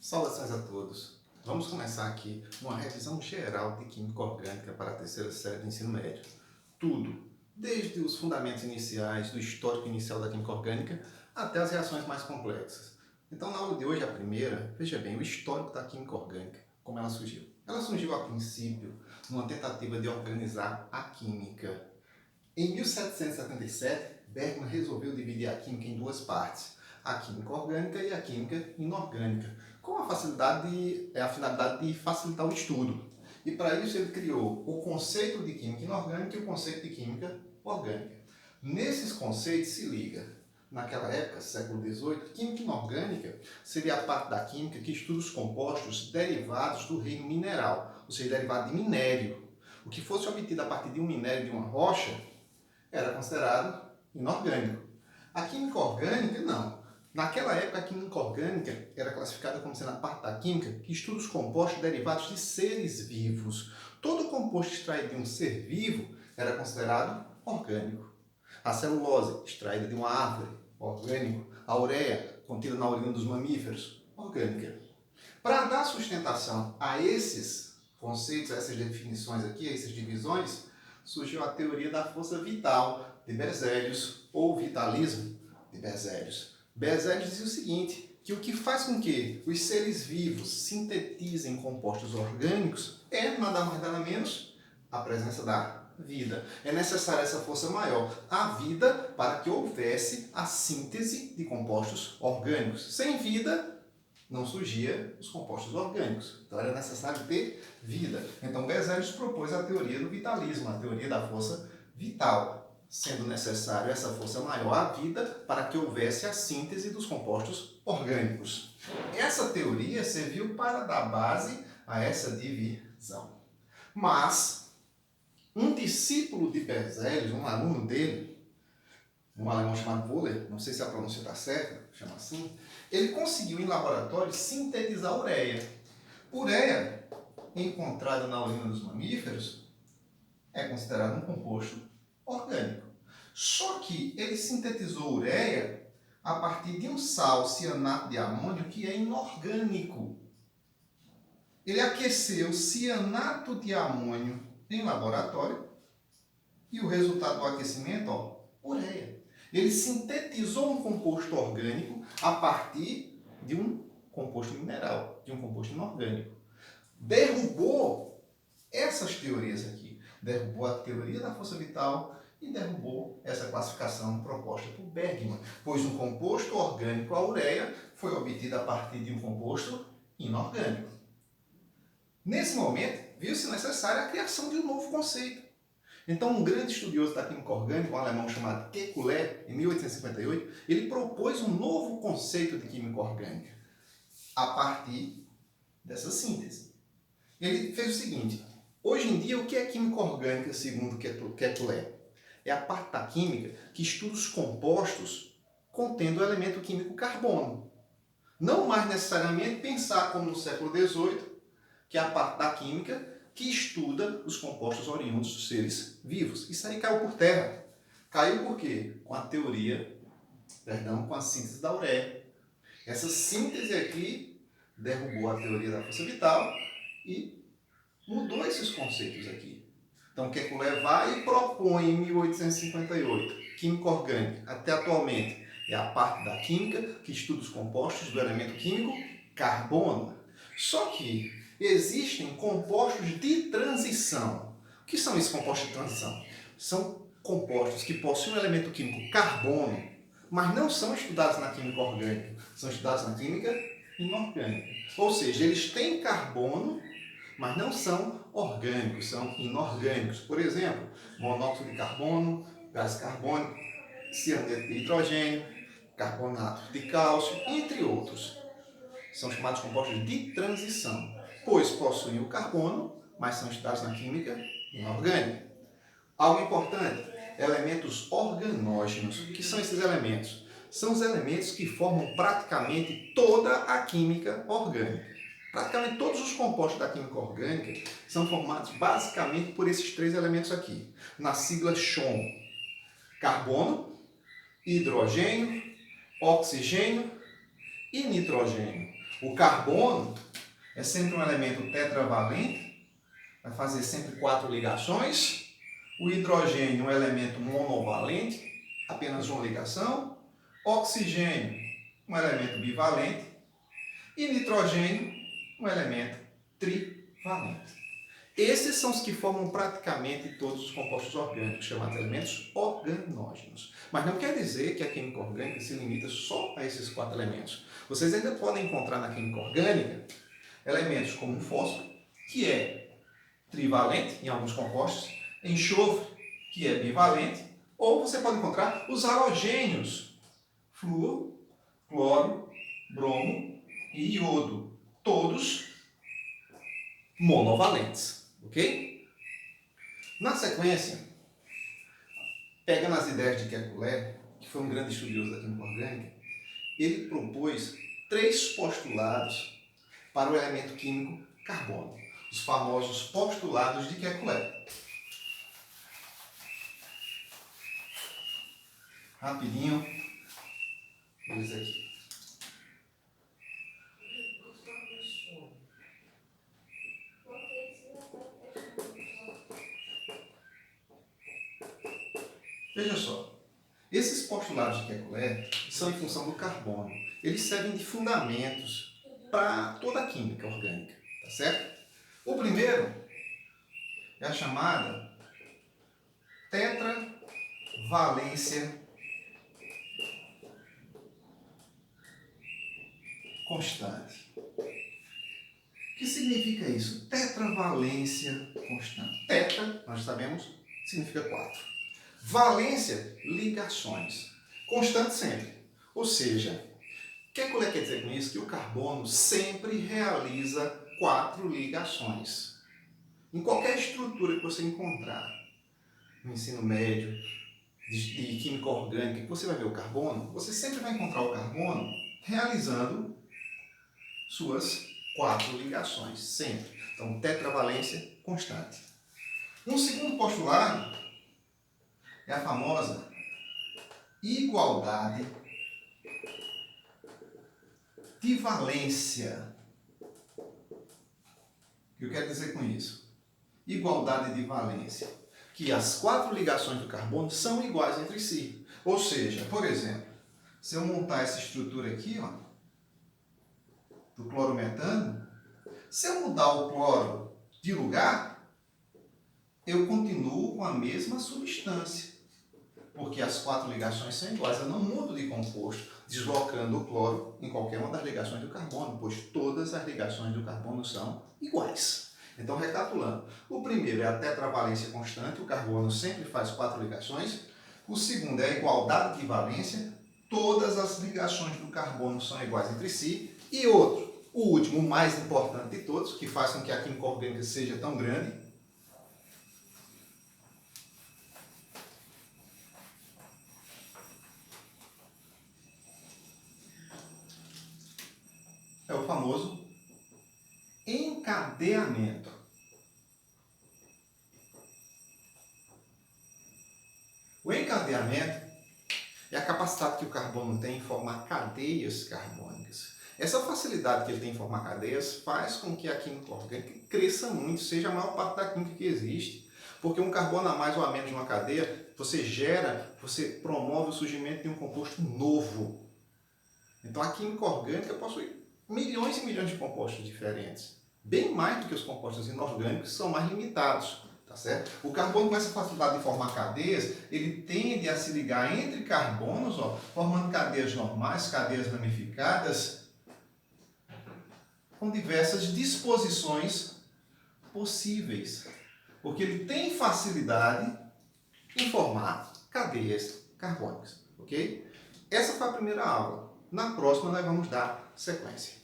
Saudações a todos. Vamos começar aqui uma revisão geral de Química Orgânica para a terceira série do ensino médio. Tudo, desde os fundamentos iniciais, do histórico inicial da Química Orgânica, até as reações mais complexas. Então, na aula de hoje, a primeira, veja bem, o histórico da Química Orgânica, como ela surgiu. Ela surgiu, a princípio, numa tentativa de organizar a química. Em 1777, Bergman resolveu dividir a química em duas partes, a química orgânica e a química inorgânica, com a finalidade de facilitar o estudo. E para isso ele criou o conceito de química inorgânica e o conceito de química orgânica. Nesses conceitos se liga, naquela época, século XVIII, química inorgânica seria a parte da química que estuda os compostos derivados do reino mineral, ou seja, derivado de minério. O que fosse obtido a partir de um minério de uma rocha era considerado inorgânico. A química orgânica, não. Naquela época, a química orgânica era classificada como sendo a parte da química que estuda os compostos derivados de seres vivos. Todo composto extraído de um ser vivo era considerado orgânico. A celulose, extraída de uma árvore, orgânico. A ureia, contida na urina dos mamíferos, orgânica. Para dar sustentação a esses conceitos, a essas definições aqui, a essas divisões, surgiu a teoria da força vital de Berzelius, ou vitalismo de Berzelius. Berzelius dizia o seguinte, que o que faz com que os seres vivos sintetizem compostos orgânicos é, nada mais nada menos, a presença da vida. É necessária essa força maior, a vida, para que houvesse a síntese de compostos orgânicos. Sem vida, não surgia os compostos orgânicos. Então era necessário ter vida. Então Berzelius propôs a teoria do vitalismo, a teoria da força vital, sendo necessário essa força maior, a vida, para que houvesse a síntese dos compostos orgânicos. Essa teoria serviu para dar base a essa divisão. Mas um discípulo de Berzelius, um aluno dele, um alemão chamado Wöhler, não sei se a pronúncia está certa, chama assim, ele conseguiu em laboratório sintetizar ureia. Ureia, encontrada na urina dos mamíferos, é considerado um composto orgânico. Só que ele sintetizou ureia a partir de um sal, cianato de amônio, que é inorgânico. Ele aqueceu cianato de amônio em laboratório e o resultado do aquecimento, ureia. Ele sintetizou um composto orgânico a partir de um composto mineral, de um composto inorgânico. Derrubou essas teorias aqui. Derrubou a teoria da força vital e derrubou essa classificação proposta por Bergman, pois um composto orgânico, a ureia, foi obtido a partir de um composto inorgânico. Nesse momento, viu-se necessária a criação de um novo conceito. Então, um grande estudioso da química orgânica, um alemão chamado Kekulé, em 1858, ele propôs um novo conceito de química orgânica a partir dessa síntese. Ele fez o seguinte, hoje em dia, o que é química orgânica, segundo Kekulé? É a parte da química que estuda os compostos contendo o elemento químico carbono. Não mais necessariamente pensar como no século XVIII, que é a parte da química que estuda os compostos oriundos dos seres vivos. Isso aí caiu por terra. Caiu por quê? Com a síntese da ureia. Essa síntese aqui derrubou a teoria da força vital e mudou esses conceitos aqui. Então, Kekulé vai e propõe em 1858, química orgânica, até atualmente, é a parte da química que estuda os compostos do elemento químico carbono. Só que existem compostos de transição. O que são esses compostos de transição? São compostos que possuem o elemento químico carbono, mas não são estudados na química orgânica, são estudados na química inorgânica. Ou seja, eles têm carbono, mas não são orgânicos, são inorgânicos. Por exemplo, monóxido de carbono, gás carbônico, cianeto de hidrogênio, carbonato de cálcio, entre outros. São chamados compostos de transição, pois possuem o carbono, mas são estudados na química inorgânica. Algo importante, elementos organógenos. O que são esses elementos? São os elementos que formam praticamente toda a química orgânica. Praticamente todos os compostos da química orgânica são formados basicamente por esses três elementos aqui, na sigla CHON. Carbono, hidrogênio, oxigênio e nitrogênio. O carbono é sempre um elemento tetravalente, vai fazer sempre 4 ligações. O hidrogênio é um elemento monovalente, apenas uma ligação. Oxigênio, um elemento bivalente. E nitrogênio, um elemento trivalente. Esses são os que formam praticamente todos os compostos orgânicos, chamados elementos organógenos. Mas não quer dizer que a química orgânica se limita só a esses 4 elementos. Vocês ainda podem encontrar na química orgânica elementos como o fósforo, que é trivalente em alguns compostos, enxofre, que é bivalente, ou você pode encontrar os halogênios, flúor, cloro, bromo e iodo, todos monovalentes. Ok? Na sequência, pega nas ideias de Kekulé, que foi um grande estudioso da química orgânica, ele propôs 3 postulados para o elemento químico carbono, os famosos postulados de Kekulé. Rapidinho, eles aqui. Veja só, esses postulados de Kekulé são em função do carbono. Eles servem de fundamentos para toda a química orgânica, tá certo? O primeiro é a chamada tetravalência constante. O que significa isso? Tetravalência constante. Tetra, nós sabemos, significa 4. Valência, ligações. Constante sempre. Ou seja, o que quer dizer com isso? Que o carbono sempre realiza 4 ligações. Em qualquer estrutura que você encontrar, no ensino médio, de química orgânica, que você vai ver o carbono, você sempre vai encontrar o carbono realizando suas 4 ligações, sempre. Então, tetravalência constante. Um segundo postulado é a famosa igualdade de valência. O que eu quero dizer com isso? Igualdade de valência. Que as 4 ligações do carbono são iguais entre si. Ou seja, por exemplo, se eu montar essa estrutura aqui, ó, do clorometano, se eu mudar o cloro de lugar, eu continuo com a mesma substância. Porque as 4 ligações são iguais. Eu não mudo de composto, deslocando o cloro em qualquer uma das ligações do carbono, pois todas as ligações do carbono são iguais. Então, recapitulando, o primeiro é a tetravalência constante, o carbono sempre faz 4 ligações. O segundo é a igualdade de valência, todas as ligações do carbono são iguais entre si. E outro, o último, o mais importante de todos, que faz com que a química orgânica seja tão grande, é o famoso encadeamento. O encadeamento é a capacidade que o carbono tem em formar cadeias carbônicas. Essa facilidade que ele tem em formar cadeias faz com que a química orgânica cresça muito, seja a maior parte da química que existe. Porque um carbono a mais ou a menos de uma cadeia, você promove o surgimento de um composto novo. Então a química orgânica possui milhões e milhões de compostos diferentes. Bem mais do que os compostos inorgânicos, que são mais limitados. Tá certo? O carbono, com essa facilidade de formar cadeias, ele tende a se ligar entre carbonos, ó, formando cadeias normais, cadeias ramificadas, com diversas disposições possíveis. Porque ele tem facilidade em formar cadeias carbônicas. Ok? Essa foi a primeira aula. Na próxima, nós vamos dar sequência.